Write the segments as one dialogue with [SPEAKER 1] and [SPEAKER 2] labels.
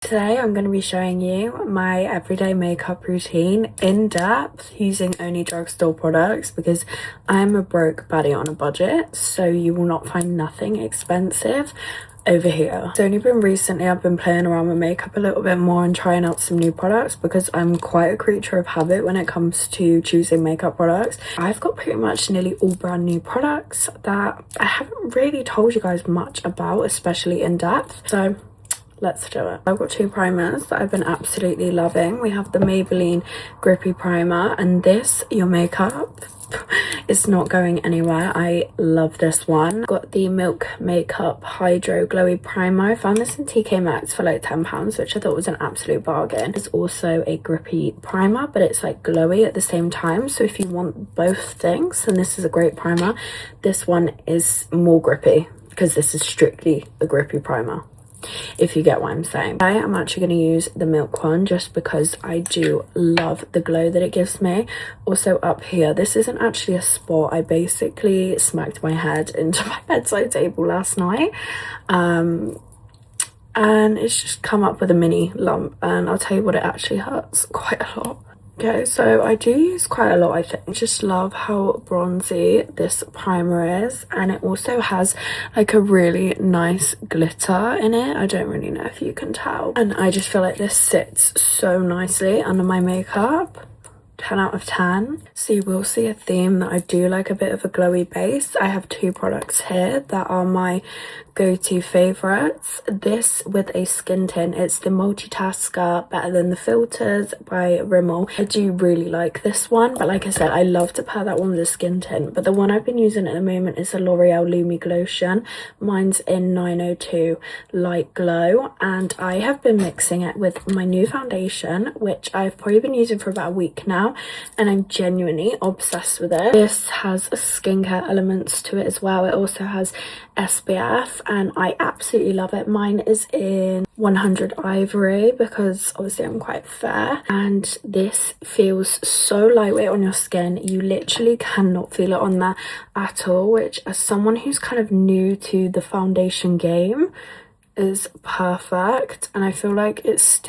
[SPEAKER 1] Today I'm going to be showing you my everyday makeup routine in depth using only drugstore products because I'm a broke baddie on a budget, so you will not find nothing expensive over here. It's only been recently I've been playing around with makeup a little bit more and trying out some new products because I'm quite a creature of habit when it comes to choosing makeup products. I've got pretty much nearly all brand new products that I haven't really told you guys much about, especially in depth. So let's do it. I've got two primers that I've been absolutely loving. We have the Maybelline Grippy Primer, and this, your makeup is not going anywhere. I love this one. Got the Milk Makeup Hydro Glowy Primer. I found this in TK Maxx for like £10, which I thought was an absolute bargain. It's also a grippy primer, but it's like glowy at the same time. So if you want both things, then this is a great primer. This one is more grippy because this is strictly a grippy primer, if you get what I'm saying. I am actually going to use the Milk one just because I do love the glow that it gives me. Also up here, this isn't actually a spot. I basically smacked my head into my bedside table last night and it's just come up with a mini lump, and I'll tell you what, it actually hurts quite a lot. Okay, so I do use quite a lot, I think. I just love how bronzy this primer is, and it also has like a really nice glitter in it. I don't really know if you can tell, and I just feel like this sits so nicely under my makeup. 10 out of 10. So you will see a theme that I do like a bit of a glowy base. I have two products here that are my go-to favorites. This with a skin tint, it's the Multitasker Better Than the Filters by Rimmel. I do really like this one, but like I said, I love to pair that one with a skin tint. But the one I've been using at the moment is the L'Oreal Lumi Glotion. Mine's in 902 Light Glow, and I have been mixing it with my new foundation, which I've probably been using for about a week now, and I'm genuinely obsessed with it. This has skincare elements to it as well. It also has SPF, and I absolutely love it. Mine is in 100 Ivory because obviously I'm quite fair, and this feels so lightweight on your skin. You literally cannot feel it on there at all, which as someone who's kind of new to the foundation game is perfect. And I feel like it's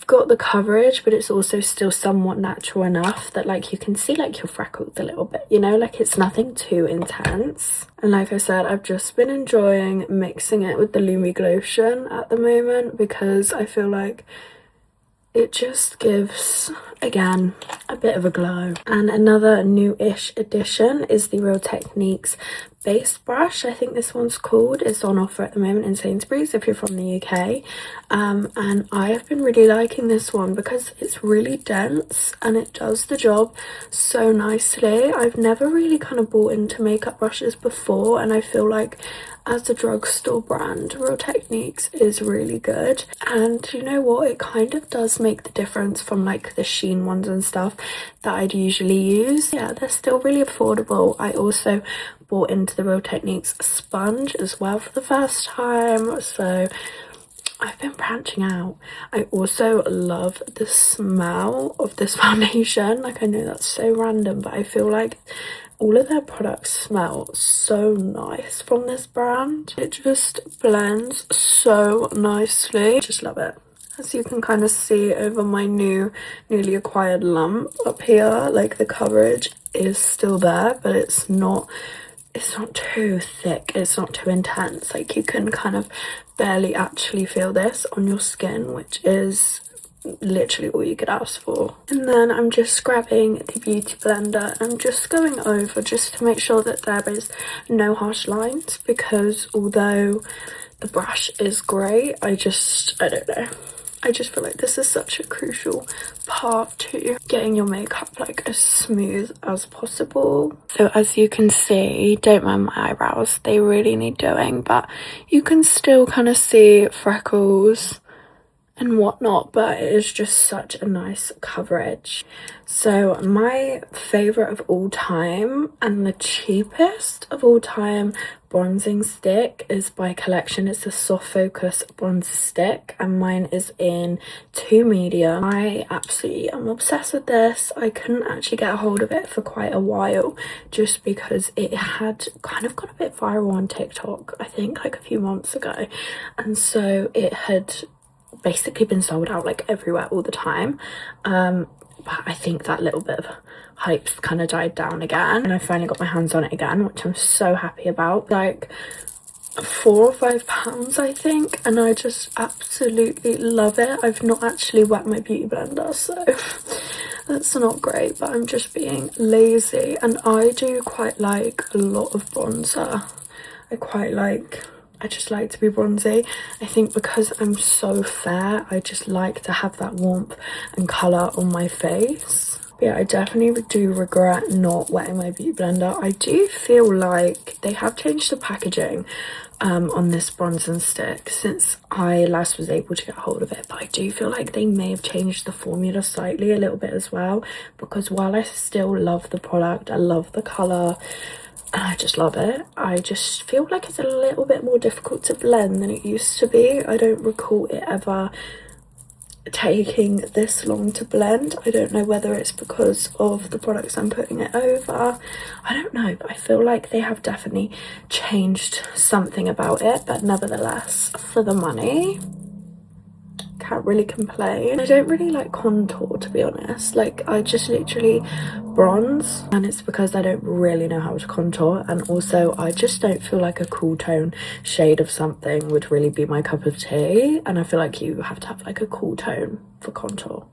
[SPEAKER 1] got the coverage, but it's also still somewhat natural enough that like you can see like your freckles a little bit, you know, like it's nothing too intense. And like I said, I've just been enjoying mixing it with the Lumi Glotion at the moment because I feel like it just gives, again, a bit of a glow. And another new-ish addition is the Real Techniques base brush. I think this one's called. It's on offer at the moment in Sainsbury's if you're from the UK. And I have been really liking this one because it's really dense and it does the job so nicely. I've never really kind of bought into makeup brushes before, and I feel like as a drugstore brand, Real Techniques is really good. And you know what, it kind of does make the difference from like the Sheen ones and stuff that I'd usually use. Yeah, they're still really affordable. I also bought into the Real Techniques sponge as well for the first time, so I've been branching out. I also love the smell of this foundation. Like, I know that's so random, but I feel like all of their products smell so nice from this brand. It just blends so nicely. Just love it. As you can kind of see over my newly acquired lump up here, like the coverage is still there, but it's not too thick, it's not too intense. Like you can kind of barely actually feel this on your skin, which is literally all you could ask for. And then I'm just grabbing the beauty blender and I'm just going over just to make sure that there is no harsh lines, because although the brush is great, I don't know, I just feel like this is such a crucial part to getting your makeup like as smooth as possible. So as you can see, don't mind my eyebrows, they really need doing, but you can still kind of see freckles and whatnot, but it is just such a nice coverage. So my favorite of all time and the cheapest of all time bronzing stick is by Collection. It's a soft focus bronze stick and mine is in 2 medium. I absolutely am obsessed with this. I couldn't actually get a hold of it for quite a while just because it had kind of got a bit viral on TikTok, I think like a few months ago, and so it had basically been sold out like everywhere all the time. But I think that little bit of hype's kind of died down again, and I finally got my hands on it again, which I'm so happy about. Like £4 or £5 I think, and I just absolutely love it. I've not actually wet my beauty blender, so that's not great, but I'm just being lazy. And I do quite like a lot of bronzer. I just like to be bronzy. I think because I'm so fair, I just like to have that warmth and colour on my face. Yeah, I definitely do regret not wetting my beauty blender. I do feel like they have changed the packaging on this bronzing stick since I last was able to get hold of it, but I do feel like they may have changed the formula slightly a little bit as well, because while I still love the product, I love the colour, and I just love it, I just feel like it's a little bit more difficult to blend than it used to be. I don't recall it ever taking this long to blend. I don't know whether it's because of the products I'm putting it over, I don't know, but I feel like they have definitely changed something about it. But nevertheless, for the money, can't really complain. I don't really like contour, to be honest. Like, I just literally bronze, and it's because I don't really know how to contour, and also I just don't feel like a cool tone shade of something would really be my cup of tea, and I feel like you have to have like a cool tone for contour,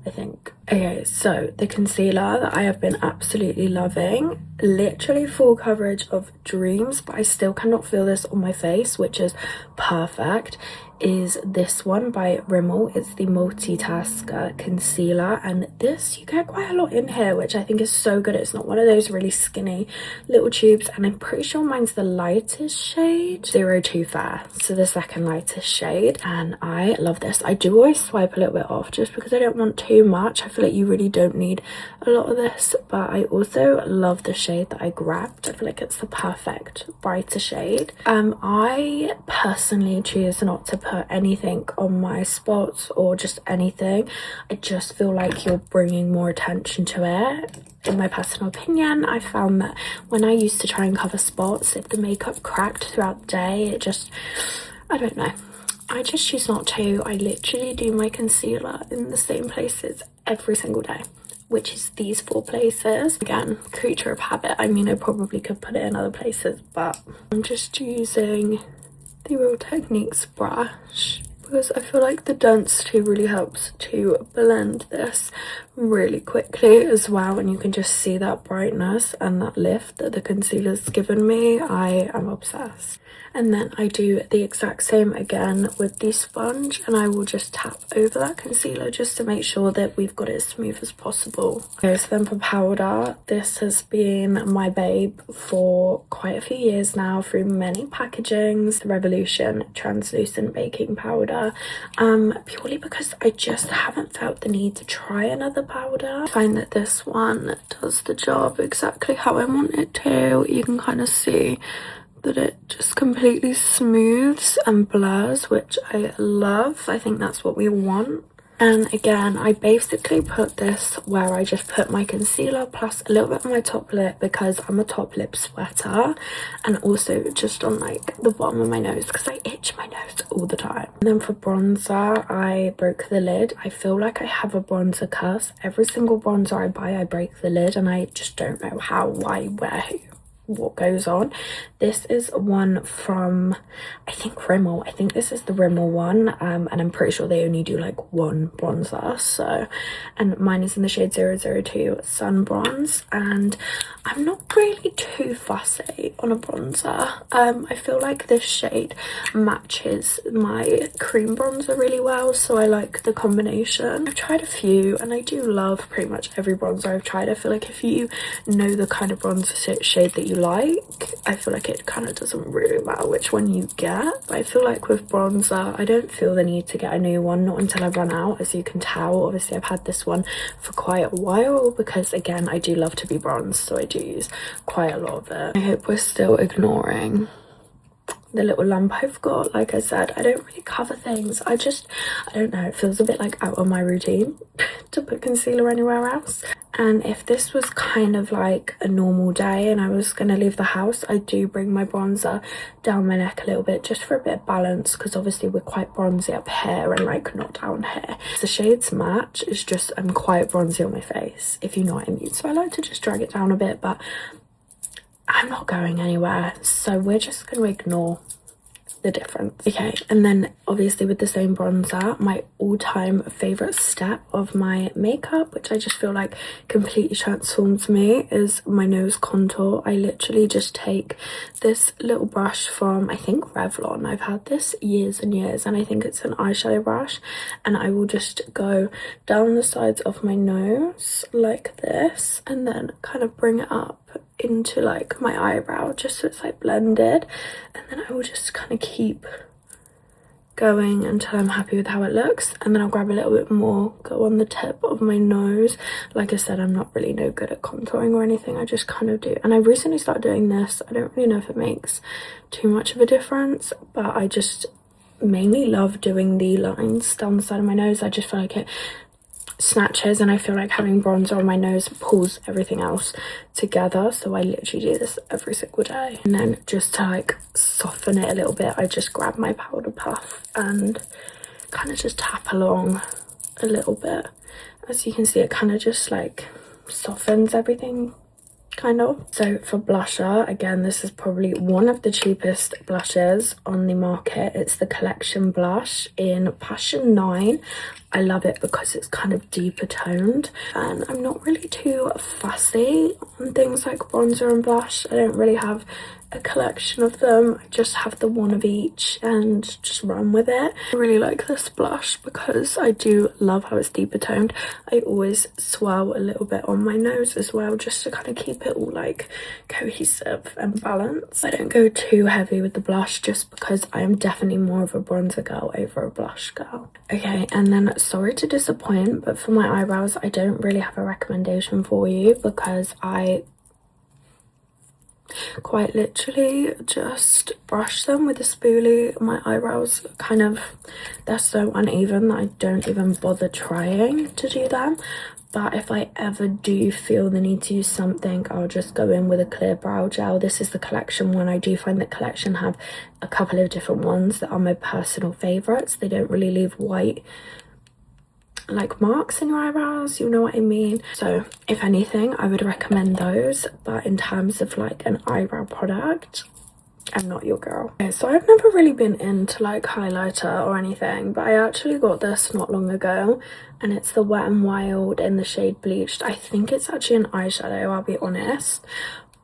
[SPEAKER 1] I think. Okay, so the concealer that I have been absolutely loving, literally full coverage of Dreams, but I still cannot feel this on my face, which is perfect, is this one by Rimmel. It's the multitasker concealer, and this, you get quite a lot in here, which I think is so good. It's not one of those really skinny little tubes, and I'm pretty sure mine's the lightest shade, 02 Fair, so the second lightest shade, and I love this. I do always swipe a little bit off just because I don't want too much. I feel like you really don't need a lot of this, but I also love the shade that I grabbed. I feel like it's the perfect brighter shade. I personally choose not to put anything on my spots or just anything. I just feel like you're bringing more attention to it. In my personal opinion, I found that when I used to try and cover spots, if the makeup cracked throughout the day, it just, I don't know, I just choose not to. I literally do my concealer in the same places every single day, which is these 4 places. Again, creature of habit. I mean, I probably could put it in other places, but I'm just using the Real Techniques brush because I feel like the density really helps to blend this really quickly as well, and you can just see that brightness and that lift that the concealer's given me. I am obsessed. And then I do the exact same again with the sponge, and I will just tap over that concealer just to make sure that we've got it as smooth as possible. Okay, so then for powder, this has been my babe for quite a few years now through many packagings. The Revolution Translucent Baking Powder, purely because I just haven't felt the need to try another powder. I find that this one does the job exactly how I want it to. You can kind of see that it just completely smooths and blurs, which I love. I think that's what we want. And again, I basically put this where I just put my concealer plus a little bit on my top lip because I'm a top lip sweater, and also just on like the bottom of my nose because I itch my nose all the time. And then for bronzer, I broke the lid. I feel like I have a bronzer curse. Every single bronzer I buy, I break the lid, and I just don't know how, why, where, who, what goes on. This is one from, I think, Rimmel. I think this is the Rimmel one, and I'm pretty sure they only do like one bronzer. So, and mine is in the shade 002 Sun Bronze, and I'm not really too fussy on a bronzer. I feel like this shade matches my cream bronzer really well, so I like the combination. I've tried a few, and I do love pretty much every bronzer I've tried. I feel like if you know the kind of bronzer shade that you like, I feel like it kind of doesn't really matter which one you get. But I feel like with bronzer, I don't feel the need to get a new one, not until I run out. As you can tell, obviously I've had this one for quite a while because, again, I do love to be bronzed, so I do use quite a lot of it. I hope we're still ignoring the little lump I've got. Like I said, I don't really cover things. I don't know, it feels a bit like out of my routine to put concealer anywhere else. And if this was kind of like a normal day and I was gonna leave the house, I do bring my bronzer down my neck a little bit just for a bit of balance, because obviously we're quite bronzy up here and like not down here. The shades match, it's just I'm quite bronzy on my face, if you know what I mean. So I like to just drag it down a bit, but I'm not going anywhere, so we're just going to ignore the difference. Okay, and then obviously with the same bronzer, my all-time favorite step of my makeup, which I just feel like completely transforms me, is my nose contour. I literally just take this little brush from, I think, Revlon. I've had this years and years, and I think it's an eyeshadow brush, and I will just go down the sides of my nose like this, and then kind of bring it up into like my eyebrow just so it's like blended, and then I will just kind of keep going until I'm happy with how it looks, and then I'll grab a little bit more, go on the tip of my nose. Like I said, I'm not really no good at contouring or anything, I just kind of do. And I recently started doing this. I don't really know if it makes too much of a difference, but I just mainly love doing the lines down the side of my nose. I just feel like it snatches, and I feel like having bronzer on my nose pulls everything else together. So I literally do this every single day. And then just to like soften it a little bit, I just grab my powder puff and kind of just tap along a little bit. As you can see, it kind of just like softens everything kind of. So for blusher, again, this is probably one of the cheapest blushes on the market. It's the Collection blush in Passion 9. I love it because it's kind of deeper toned, and I'm not really too fussy on things like bronzer and blush. I don't really have a collection of them. I just have the one of each and just run with it. I really like this blush because I do love how it's deeper toned. I always swirl a little bit on my nose as well, just to kind of keep it all like cohesive and balanced. I don't go too heavy with the blush just because I am definitely more of a bronzer girl over a blush girl. Okay, and then sorry to disappoint, but for my eyebrows, I don't really have a recommendation for you because I quite literally just brush them with a spoolie. My eyebrows kind of, they're so uneven that I don't even bother trying to do them. But if I ever do feel the need to use something, I'll just go in with a clear brow gel. This is the Collection one. I do find that Collection have a couple of different ones that are my personal favorites. They don't really leave white like marks in your eyebrows, you know what I mean? So if anything, I would recommend those. But in terms of like an eyebrow product, I'm not your girl. Okay, so I've never really been into like highlighter or anything, but I actually got this not long ago, and it's the Wet n Wild in the shade Bleached. I think it's actually an eyeshadow, I'll be honest,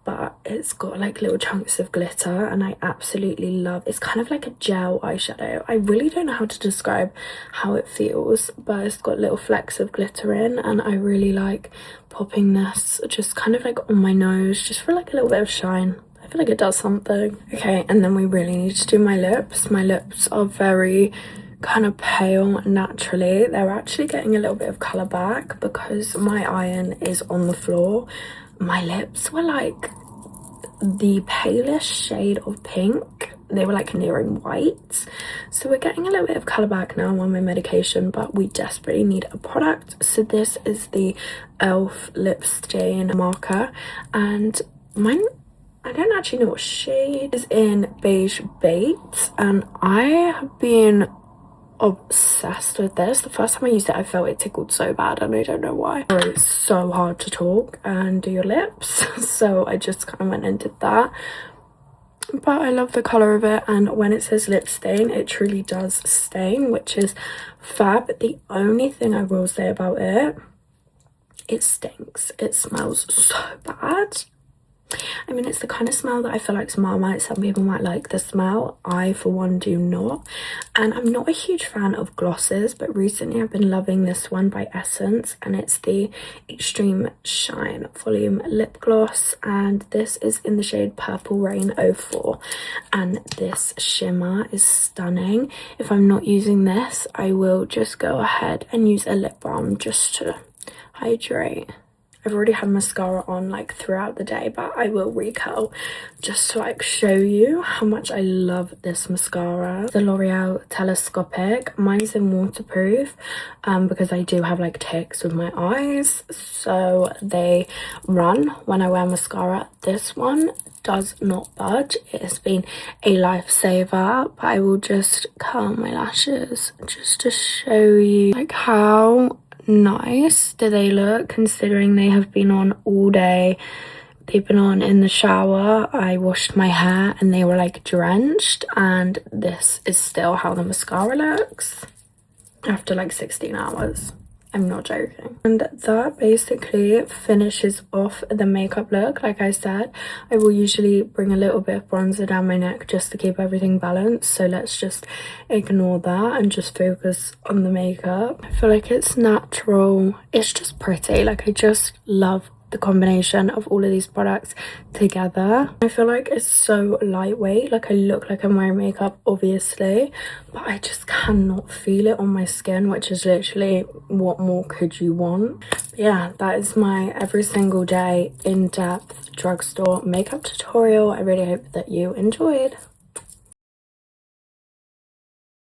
[SPEAKER 1] but it's got like little chunks of glitter, and I absolutely love. It's kind of like a gel eyeshadow. I really don't know how to describe how it feels, but it's got little flecks of glitter in, and I really like popping this just kind of like on my nose, just for like a little bit of shine. I feel like it does something. Okay, and then we really need to do my lips. My lips are very kind of pale naturally. They're actually getting a little bit of colour back because my iron is on the floor. My lips were like the palest shade of pink. They were like nearing white. So we're getting a little bit of colour back now. I'm on my medication, but we desperately need a product. So this is the e.l.f. lip stain marker, and mine, I don't actually know what shade is in Beige Bait, and I have been obsessed with this. The first time I used it, I felt it tickled so bad, and I don't know why. It's so hard to talk and do your lips, so I just kind of went and did that. But I love the colour of it, and when it says lip stain, it truly does stain, which is fab. The only thing I will say about it, it stinks. It smells so bad. I mean, it's the kind of smell that I feel like Marmite. Some people might like the smell. I, for one, do not. And I'm not a huge fan of glosses, but recently I've been loving this one by Essence, and it's the Extreme Shine Volume Lip Gloss, and this is in the shade Purple Rain 04, and this shimmer is stunning. If I'm not using this, I will just go ahead and use a lip balm just to hydrate. I've already had mascara on like throughout the day, but I will recurl just to like show you how much I love this mascara. The L'Oreal Telescopic. Mine's in waterproof because I do have like tics with my eyes, so they run when I wear mascara. This one does not budge. It has been a lifesaver, but I will just curl my lashes just to show you like how nice do they look, considering they have been on all day. They've been on in the shower. I washed my hair and they were like drenched, and this is still how the mascara looks after like 16 hours. I'm not joking. And that basically finishes off the makeup look. Like I said, I will usually bring a little bit of bronzer down my neck just to keep everything balanced. So let's just ignore that and just focus on the makeup. I feel like it's natural. It's just pretty. Like I just love the combination of all of these products together. I feel like it's so lightweight. Like I look like I'm wearing makeup obviously, but I just cannot feel it on my skin, which is literally what more could you want. But yeah, that is my every single day in-depth drugstore makeup tutorial. I really hope that you enjoyed.